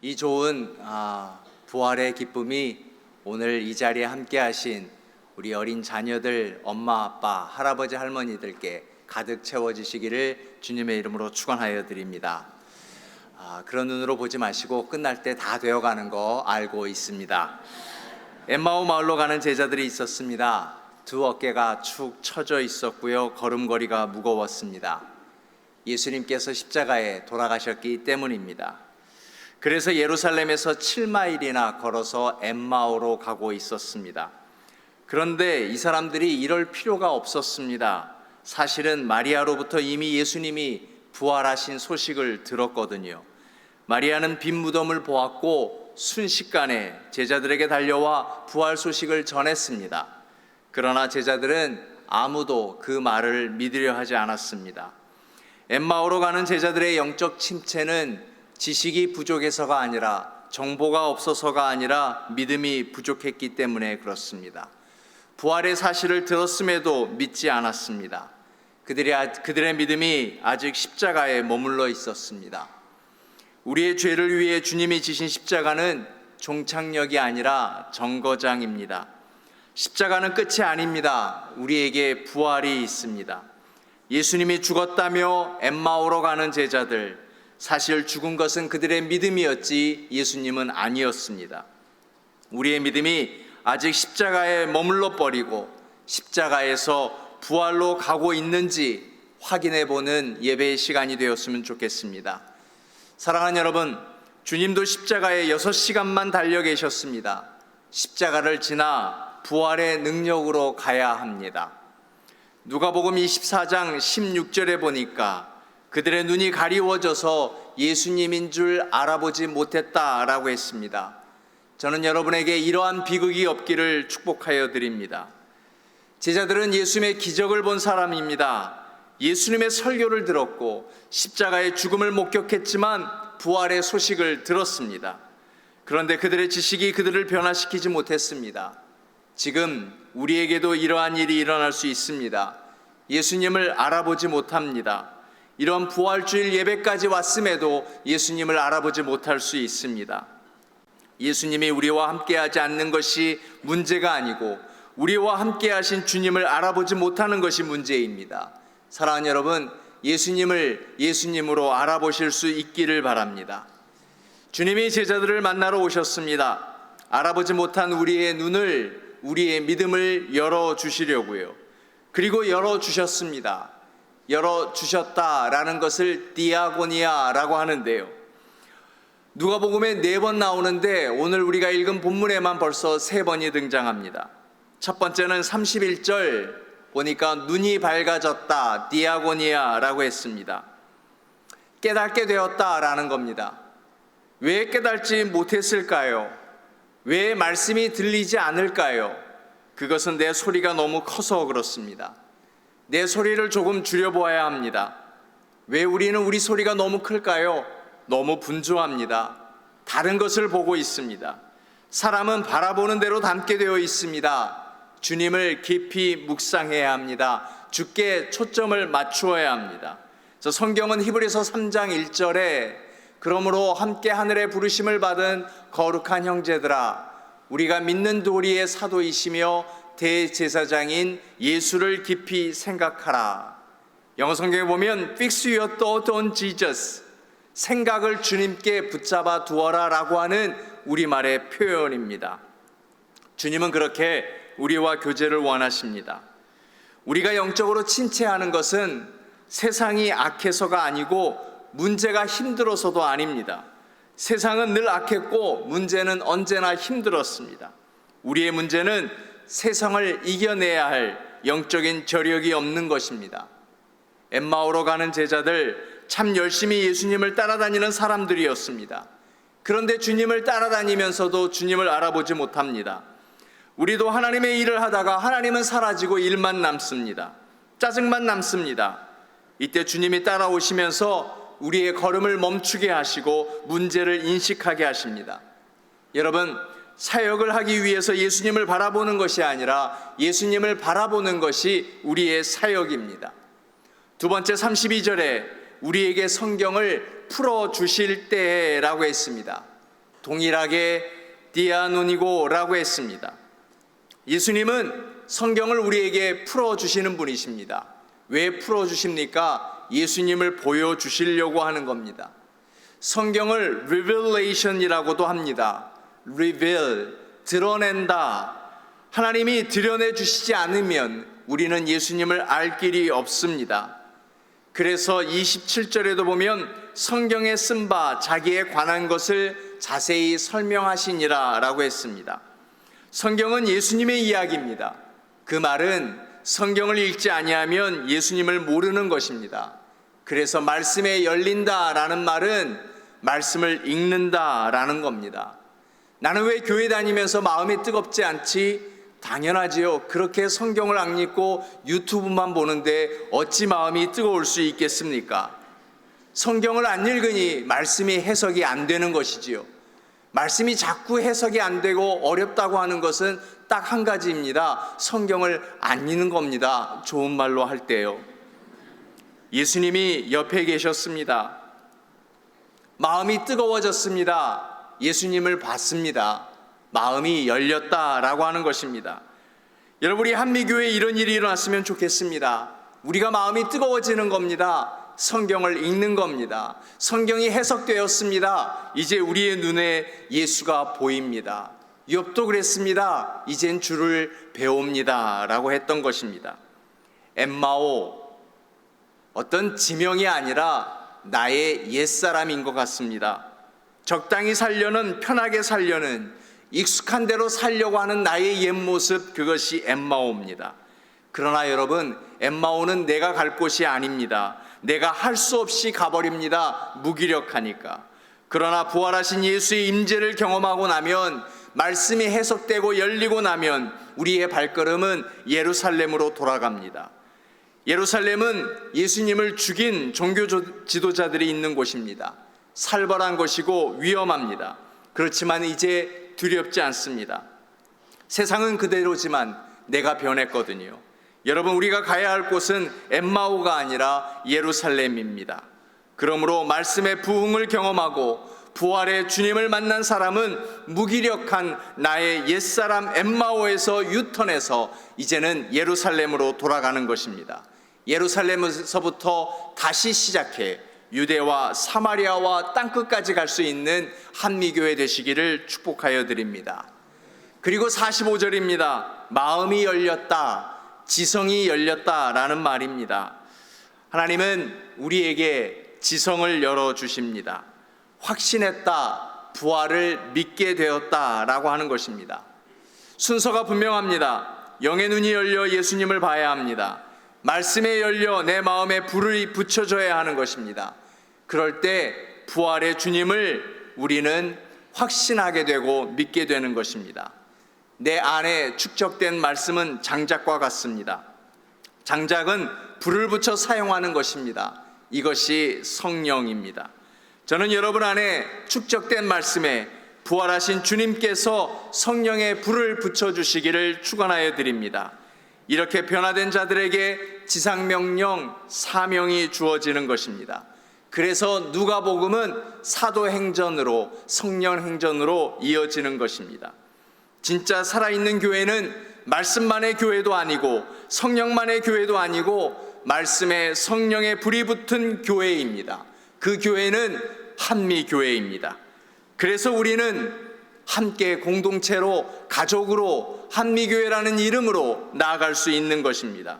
이 좋은 부활의 기쁨이 오늘 이 자리에 함께 하신 우리 어린 자녀들, 엄마, 아빠, 할아버지, 할머니들께 가득 채워지시기를 주님의 이름으로 축원하여 드립니다. 그런 눈으로 보지 마시고 끝날 때 다 되어가는 거 알고 있습니다. 엠마오 마을로 가는 제자들이 있었습니다. 두 어깨가 축 처져 있었고요, 걸음걸이가 무거웠습니다. 예수님께서 십자가에 돌아가셨기 때문입니다. 그래서 예루살렘에서 7마일이나 걸어서 엠마오로 가고 있었습니다. 그런데 이 사람들이 이럴 필요가 없었습니다. 사실은 마리아로부터 이미 예수님이 부활하신 소식을 들었거든요. 마리아는 빈 무덤을 보았고 순식간에 제자들에게 달려와 부활 소식을 전했습니다. 그러나 제자들은 아무도 그 말을 믿으려 하지 않았습니다. 엠마오로 가는 제자들의 영적 침체는 지식이 부족해서가 아니라, 정보가 없어서가 아니라 믿음이 부족했기 때문에 그렇습니다. 부활의 사실을 들었음에도 믿지 않았습니다. 그들의 믿음이 아직 십자가에 머물러 있었습니다. 우리의 죄를 위해 주님이 지신 십자가는 종착역이 아니라 정거장입니다. 십자가는 끝이 아닙니다. 우리에게 부활이 있습니다. 예수님이 죽었다며 엠마오로 가는 제자들, 사실 죽은 것은 그들의 믿음이었지 예수님은 아니었습니다. 우리의 믿음이 아직 십자가에 머물러 버리고 십자가에서 부활로 가고 있는지 확인해 보는 예배의 시간이 되었으면 좋겠습니다. 사랑하는 여러분, 주님도 십자가에 6시간만 달려 계셨습니다. 십자가를 지나 부활의 능력으로 가야 합니다. 누가복음 24장 16절에 보니까 그들의 눈이 가리워져서 예수님인 줄 알아보지 못했다라고 했습니다. 저는 여러분에게 이러한 비극이 없기를 축복하여 드립니다. 제자들은 예수님의 기적을 본 사람입니다. 예수님의 설교를 들었고 십자가의 죽음을 목격했지만 부활의 소식을 들었습니다. 그런데 그들의 지식이 그들을 변화시키지 못했습니다. 지금 우리에게도 이러한 일이 일어날 수 있습니다. 예수님을 알아보지 못합니다. 이런 부활주일 예배까지 왔음에도 예수님을 알아보지 못할 수 있습니다. 예수님이 우리와 함께하지 않는 것이 문제가 아니고 우리와 함께하신 주님을 알아보지 못하는 것이 문제입니다. 사랑하는 여러분, 예수님을 예수님으로 알아보실 수 있기를 바랍니다. 주님이 제자들을 만나러 오셨습니다. 알아보지 못한 우리의 눈을, 우리의 믿음을 열어주시려고요. 그리고 열어주셨습니다. 열어주셨다라는 것을 디아고니아라고 하는데요, 누가복음에 4번 나오는데 오늘 우리가 읽은 본문에만 벌써 3번이 등장합니다. 첫 번째는 31절 보니까 눈이 밝아졌다, 디아고니아라고 했습니다. 깨닫게 되었다라는 겁니다. 왜 깨닫지 못했을까요? 왜 말씀이 들리지 않을까요? 그것은 내 소리가 너무 커서 그렇습니다. 내 소리를 조금 줄여보아야 합니다. 왜 우리는 우리 소리가 너무 클까요? 너무 분주합니다. 다른 것을 보고 있습니다. 사람은 바라보는 대로 닮게 되어 있습니다. 주님을 깊이 묵상해야 합니다. 주께 초점을 맞추어야 합니다. 성경은 히브리서 3장 1절에 그러므로 함께 하늘의 부르심을 받은 거룩한 형제들아, 우리가 믿는 도리의 사도이시며 대제사장인 예수를 깊이 생각하라. 영어 성경에 보면 Fix your thought on Jesus, 생각을 주님께 붙잡아 두어라 라고 하는 우리말의 표현입니다. 주님은 그렇게 우리와 교제를 원하십니다. 우리가 영적으로 침체하는 것은 세상이 악해서가 아니고 문제가 힘들어서도 아닙니다. 세상은 늘 악했고 문제는 언제나 힘들었습니다. 우리의 문제는 세상을 이겨내야 할 영적인 저력이 없는 것입니다. 엠마오로 가는 제자들, 참 열심히 예수님을 따라다니는 사람들이었습니다. 그런데 주님을 따라다니면서도 주님을 알아보지 못합니다. 우리도 하나님의 일을 하다가 하나님은 사라지고 일만 남습니다. 짜증만 남습니다. 이때 주님이 따라오시면서 우리의 걸음을 멈추게 하시고 문제를 인식하게 하십니다. 여러분, 사역을 하기 위해서 예수님을 바라보는 것이 아니라 예수님을 바라보는 것이 우리의 사역입니다. 두 번째 32절에 우리에게 성경을 풀어주실 때라고 했습니다. 동일하게 디아노니고라고 했습니다. 예수님은 성경을 우리에게 풀어주시는 분이십니다. 왜 풀어주십니까? 예수님을 보여주시려고 하는 겁니다. 성경을 revelation이라고도 합니다. reveal, 드러낸다. 하나님이 드러내 주시지 않으면 우리는 예수님을 알 길이 없습니다. 그래서 27절에도 보면 성경에 쓴 바 자기에 관한 것을 자세히 설명하시니라 라고 했습니다. 성경은 예수님의 이야기입니다. 그 말은 성경을 읽지 아니하면 예수님을 모르는 것입니다. 그래서 말씀에 열린다라는 말은 말씀을 읽는다라는 겁니다. 나는 왜 교회 다니면서 마음이 뜨겁지 않지? 당연하지요. 그렇게 성경을 안 읽고 유튜브만 보는데 어찌 마음이 뜨거울 수 있겠습니까? 성경을 안 읽으니 말씀이 해석이 안 되는 것이지요. 말씀이 자꾸 해석이 안 되고 어렵다고 하는 것은 딱 한 가지입니다. 성경을 안 읽는 겁니다. 좋은 말로 할 때요. 예수님이 옆에 계셨습니다. 마음이 뜨거워졌습니다. 예수님을 봤습니다. 마음이 열렸다라고 하는 것입니다. 여러분, 우리 한미교회에 이런 일이 일어났으면 좋겠습니다. 우리가 마음이 뜨거워지는 겁니다. 성경을 읽는 겁니다. 성경이 해석되었습니다. 이제 우리의 눈에 예수가 보입니다. 욥도 그랬습니다. 이젠 주를 배웁니다 라고 했던 것입니다. 엠마오, 어떤 지명이 아니라 나의 옛사람인 것 같습니다. 적당히 살려는, 편하게 살려는, 익숙한 대로 살려고 하는 나의 옛 모습, 그것이 엠마오입니다. 그러나 여러분, 엠마오는 내가 갈 곳이 아닙니다. 내가 할 수 없이 가버립니다. 무기력하니까. 그러나 부활하신 예수의 임재를 경험하고 나면, 말씀이 해석되고 열리고 나면 우리의 발걸음은 예루살렘으로 돌아갑니다. 예루살렘은 예수님을 죽인 종교 지도자들이 있는 곳입니다. 살벌한 것이고 위험합니다. 그렇지만 이제 두렵지 않습니다. 세상은 그대로지만 내가 변했거든요. 여러분, 우리가 가야 할 곳은 엠마오가 아니라 예루살렘입니다. 그러므로 말씀의 부흥을 경험하고 부활의 주님을 만난 사람은 무기력한 나의 옛사람 엠마오에서 유턴해서 이제는 예루살렘으로 돌아가는 것입니다. 예루살렘에서부터 다시 시작해 유대와 사마리아와 땅끝까지 갈 수 있는 한미교회 되시기를 축복하여 드립니다. 그리고 45절입니다. 마음이 열렸다, 지성이 열렸다라는 말입니다. 하나님은 우리에게 지성을 열어주십니다. 확신했다, 부활을 믿게 되었다라고 하는 것입니다. 순서가 분명합니다. 영의 눈이 열려 예수님을 봐야 합니다. 말씀에 열려 내 마음에 불을 붙여줘야 하는 것입니다. 그럴 때 부활의 주님을 우리는 확신하게 되고 믿게 되는 것입니다. 내 안에 축적된 말씀은 장작과 같습니다. 장작은 불을 붙여 사용하는 것입니다. 이것이 성령입니다. 저는 여러분 안에 축적된 말씀에 부활하신 주님께서 성령의 불을 붙여주시기를 축원하여 드립니다. 이렇게 변화된 자들에게 지상명령, 사명이 주어지는 것입니다. 그래서 누가복음은 사도행전으로, 성령행전으로 이어지는 것입니다. 진짜 살아있는 교회는 말씀만의 교회도 아니고 성령만의 교회도 아니고 말씀에 성령의 불이 붙은 교회입니다. 그 교회는 한미교회입니다. 그래서 우리는 함께 공동체로, 가족으로 한미교회라는 이름으로 나아갈 수 있는 것입니다.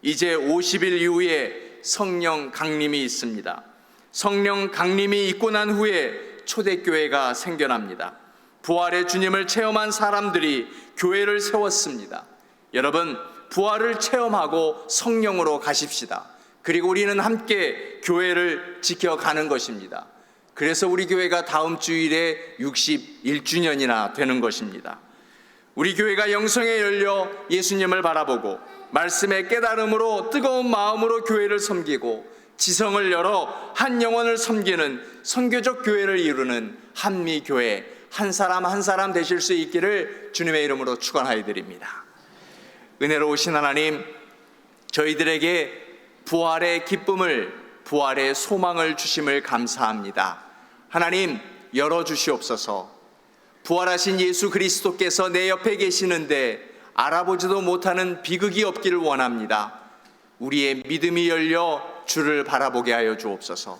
이제 50일 이후에 성령 강림이 있습니다. 성령 강림이 있고 난 후에 초대교회가 생겨납니다. 부활의 주님을 체험한 사람들이 교회를 세웠습니다. 여러분, 부활을 체험하고 성령으로 가십시다. 그리고 우리는 함께 교회를 지켜가는 것입니다. 그래서 우리 교회가 다음 주일에 61주년이나 되는 것입니다. 우리 교회가 영성에 열려 예수님을 바라보고 말씀의 깨달음으로 뜨거운 마음으로 교회를 섬기고 지성을 열어 한 영혼을 섬기는 선교적 교회를 이루는 한미교회, 한 사람 한 사람 되실 수 있기를 주님의 이름으로 축원하여 드립니다. 은혜로우신 하나님, 저희들에게 부활의 기쁨을, 부활의 소망을 주심을 감사합니다. 하나님, 열어주시옵소서. 부활하신 예수 그리스도께서 내 옆에 계시는데 알아보지도 못하는 비극이 없기를 원합니다. 우리의 믿음이 열려 주를 바라보게 하여 주옵소서.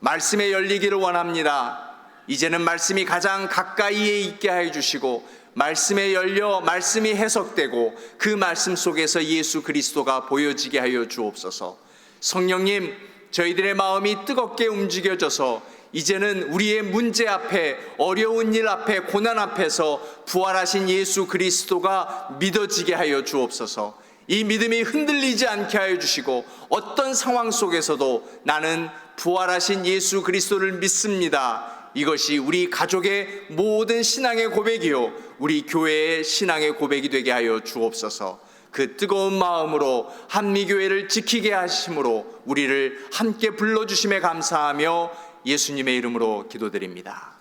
말씀에 열리기를 원합니다. 이제는 말씀이 가장 가까이에 있게 하여 주시고 말씀에 열려 말씀이 해석되고 그 말씀 속에서 예수 그리스도가 보여지게 하여 주옵소서. 성령님, 저희들의 마음이 뜨겁게 움직여져서 이제는 우리의 문제 앞에, 어려운 일 앞에, 고난 앞에서 부활하신 예수 그리스도가 믿어지게 하여 주옵소서. 이 믿음이 흔들리지 않게 하여 주시고 어떤 상황 속에서도 나는 부활하신 예수 그리스도를 믿습니다. 이것이 우리 가족의 모든 신앙의 고백이요 우리 교회의 신앙의 고백이 되게 하여 주옵소서. 그 뜨거운 마음으로 한미교회를 지키게 하심으로 우리를 함께 불러주심에 감사하며 예수님의 이름으로 기도드립니다.